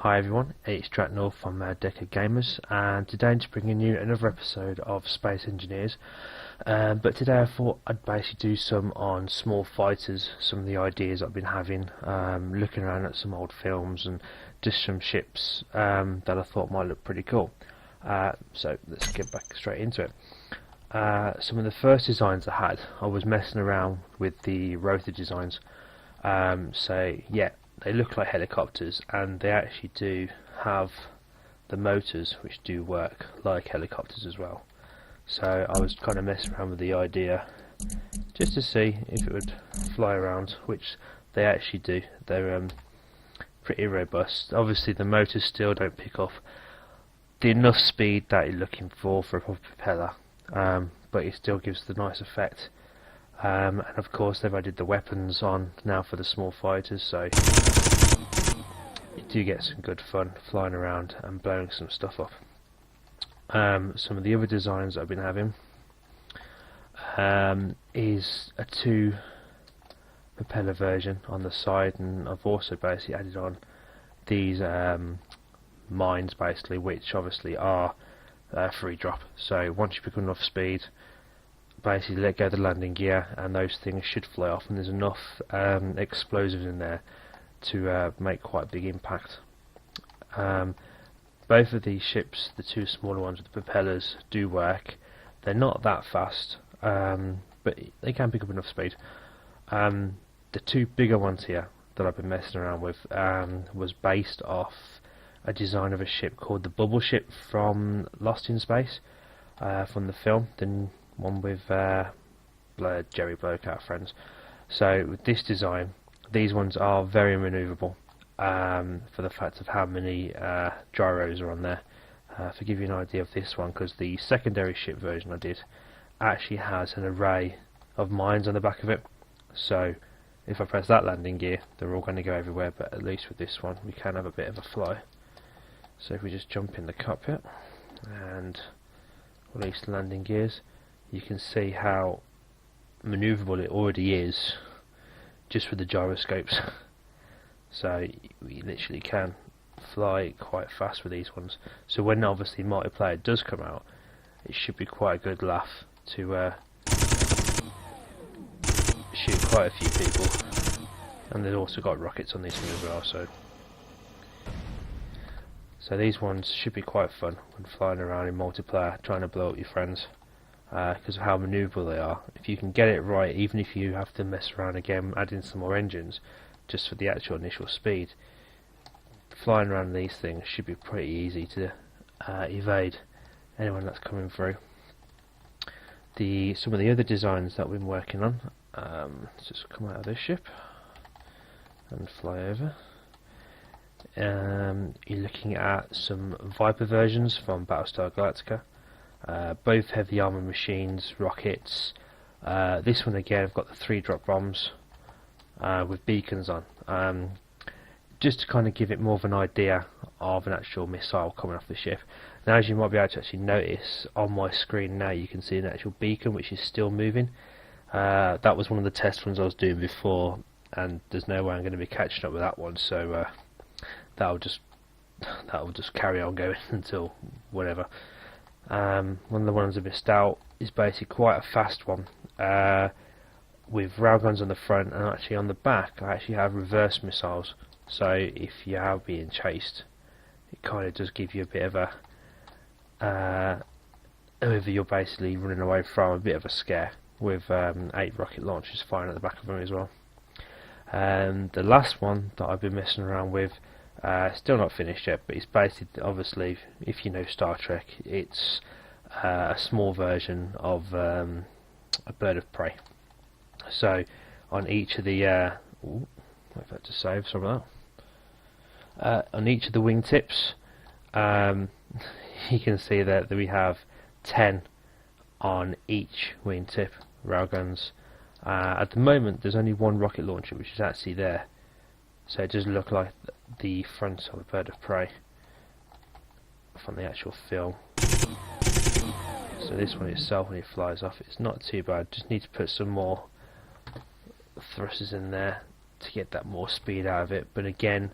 Hi everyone, it's Dratnor from Deca Gamers, and today I'm just bringing you another episode of Space Engineers. But today I thought I'd basically do some on small fighters, some of the ideas I've been having, looking around at some old films and just some ships that I thought might look pretty cool. So let's get back straight into it. Some of the first designs I had, I was messing around with the rotor designs. So yeah, they look like helicopters, and they actually do have the motors which do work like helicopters as well. So I was kind of messing around with the idea just to see if it would fly around, which they actually do. They're pretty robust. Obviously the motors still don't pick off the enough speed that you're looking for a proper propeller, but it still gives the nice effect. And of course they've added the weapons on now for the small fighters, so you do get some good fun flying around and blowing some stuff up. Some of the other designs I've been having is a 2 propeller version on the side, and I've also basically added on these mines basically, which obviously are free drop. So once you pick up enough speed, basically let go of the landing gear and those things should fly off, and there's enough explosives in there to make quite a big impact. Both of these ships, the 2 smaller ones with the propellers, do work. They're not that fast, but they can pick up enough speed. The 2 bigger ones here that I've been messing around with was based off a design of a ship called the Bubble Ship from Lost in Space, from the film, the one with Jerry Bloke, friends. So with this design, these ones are very maneuverable, for the fact of how many gyros are on there. To give you an idea of this one, because the secondary ship version I did actually has an array of mines on the back of it, so if I press that landing gear they're all going to go everywhere, but at least with this one we can have a bit of a fly. So if we just jump in the cockpit and release the landing gears, you can see how maneuverable it already is just with the gyroscopes. So we literally can fly quite fast with these ones. So when obviously multiplayer does come out, it should be quite a good laugh to shoot quite a few people. And they've also got rockets on this one as well, so these ones should be quite fun when flying around in multiplayer trying to blow up your friends, because of how manoeuvrable they are. If you can get it right, even if you have to mess around again adding some more engines just for the actual initial speed, flying around these things should be pretty easy to evade anyone that's coming through. Some of the other designs that we've been working on, let's just come out of this ship and fly over. You're looking at some Viper versions from Battlestar Galactica, both heavy armor machines, rockets. This one again, I've got the 3 drop bombs with beacons on, just to kind of give it more of an idea of an actual missile coming off the ship. Now, as you might be able to actually notice on my screen now, you can see an actual beacon which is still moving. That was one of the test ones I was doing before, and there's no way I'm going to be catching up with that one, so that'll just carry on going until whatever. One of the ones I missed out is basically quite a fast one, with railguns on the front, and actually on the back I actually have reverse missiles, so if you are being chased it kind of does give you a bit of a whoever you're basically running away from, a bit of a scare, with 8 rocket launchers firing at the back of them as well. And the last one that I've been messing around with, still not finished yet, but it's basically, obviously, if you know Star Trek, it's a small version of a bird of prey. So on each of the I've had to save some of that. On each of the wingtips, you can see that we have 10 on each wingtip railguns. At the moment there's only 1 rocket launcher which is actually there, so it does look like the front of a bird of prey from the actual film. So this one itself, when it flies off, it's not too bad. Just need to put some more thrusters in there to get that more speed out of it, but again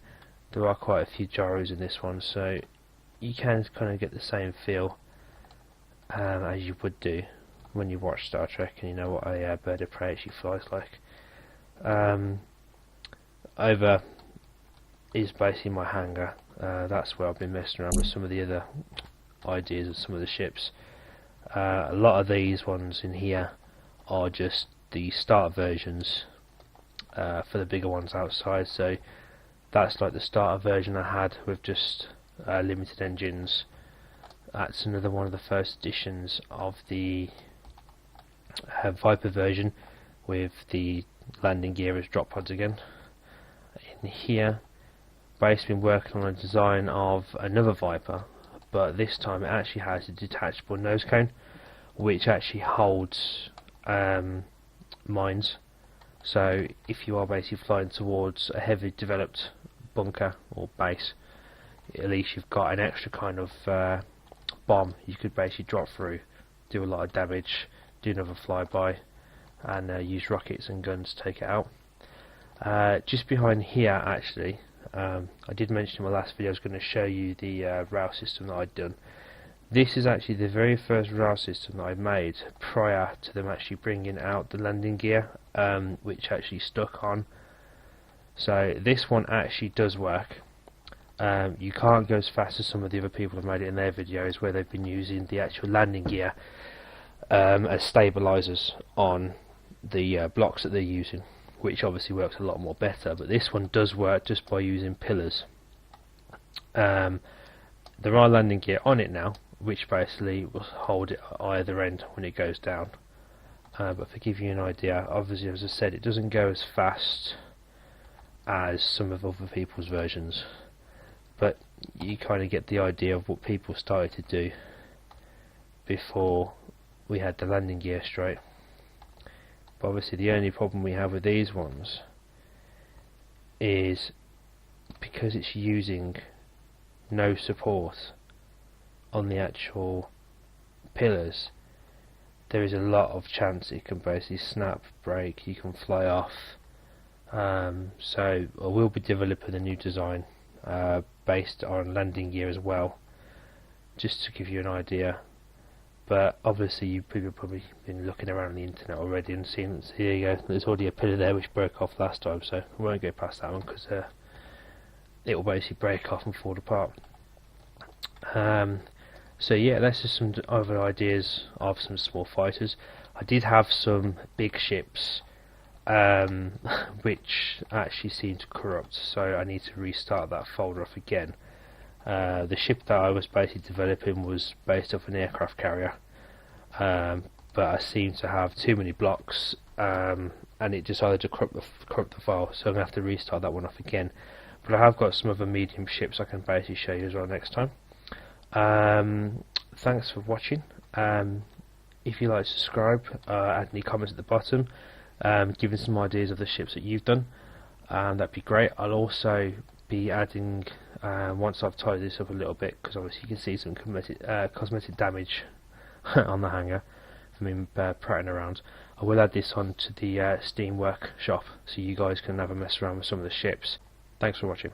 there are quite a few gyros in this one, so you can kind of get the same feel as you would do when you watch Star Trek and you know what a bird of prey actually flies like. Over is basically my hangar. That's where I've been messing around with some of the other ideas of some of the ships. A lot of these ones in here are just the start versions for the bigger ones outside, so that's like the starter version I had with just limited engines. That's another one of the first editions of the Viper version with the landing gear as drop pods again. In here, basically been working on a design of another Viper, but this time it actually has a detachable nose cone which actually holds mines. So if you are basically flying towards a heavily developed bunker or base, at least you've got an extra kind of bomb you could basically drop through, do a lot of damage, do another flyby, and use rockets and guns to take it out. Just behind here, actually, I did mention in my last video I was going to show you the rail system that I'd done. This is actually the very first rail system that I made prior to them actually bringing out the landing gear, which actually stuck on. So this one actually does work. You can't go as fast as some of the other people have made it in their videos, where they've been using the actual landing gear as stabilizers on the blocks that they're using, which obviously works a lot more better. But this one does work just by using pillars. There are landing gear on it now, which basically will hold it at either end when it goes down. But to give you an idea, obviously, as I said, it doesn't go as fast as some of other people's versions, but you kind of get the idea of what people started to do before we had the landing gear straight. But obviously the only problem we have with these ones is because it's using no support on the actual pillars, there is a lot of chance it can basically snap, break, you can fly off. So I will be developing a new design based on landing gear as well, just to give you an idea. But obviously you people have probably been looking around on the internet already and seen that, here you go, there's already a pillar there which broke off last time, so I won't go past that one because it will basically break off and fall apart. So yeah, that's just some other ideas of some small fighters. I did have some big ships which actually seem to corrupt, so I need to restart that folder off again. The ship that I was basically developing was based off an aircraft carrier, but I seem to have too many blocks, and it decided to corrupt the file, so I'm going to have to restart that one off again. But I have got some other medium ships I can basically show you as well next time. Thanks for watching. If you like, subscribe, add any comments at the bottom, giving some ideas of the ships that you've done, that'd be great. I'll also be adding, once I've tidied this up a little bit, because obviously you can see some cosmetic damage on the hangar from me prattling around. I will add this on to the Steam workshop so you guys can have a mess around with some of the ships. Thanks for watching.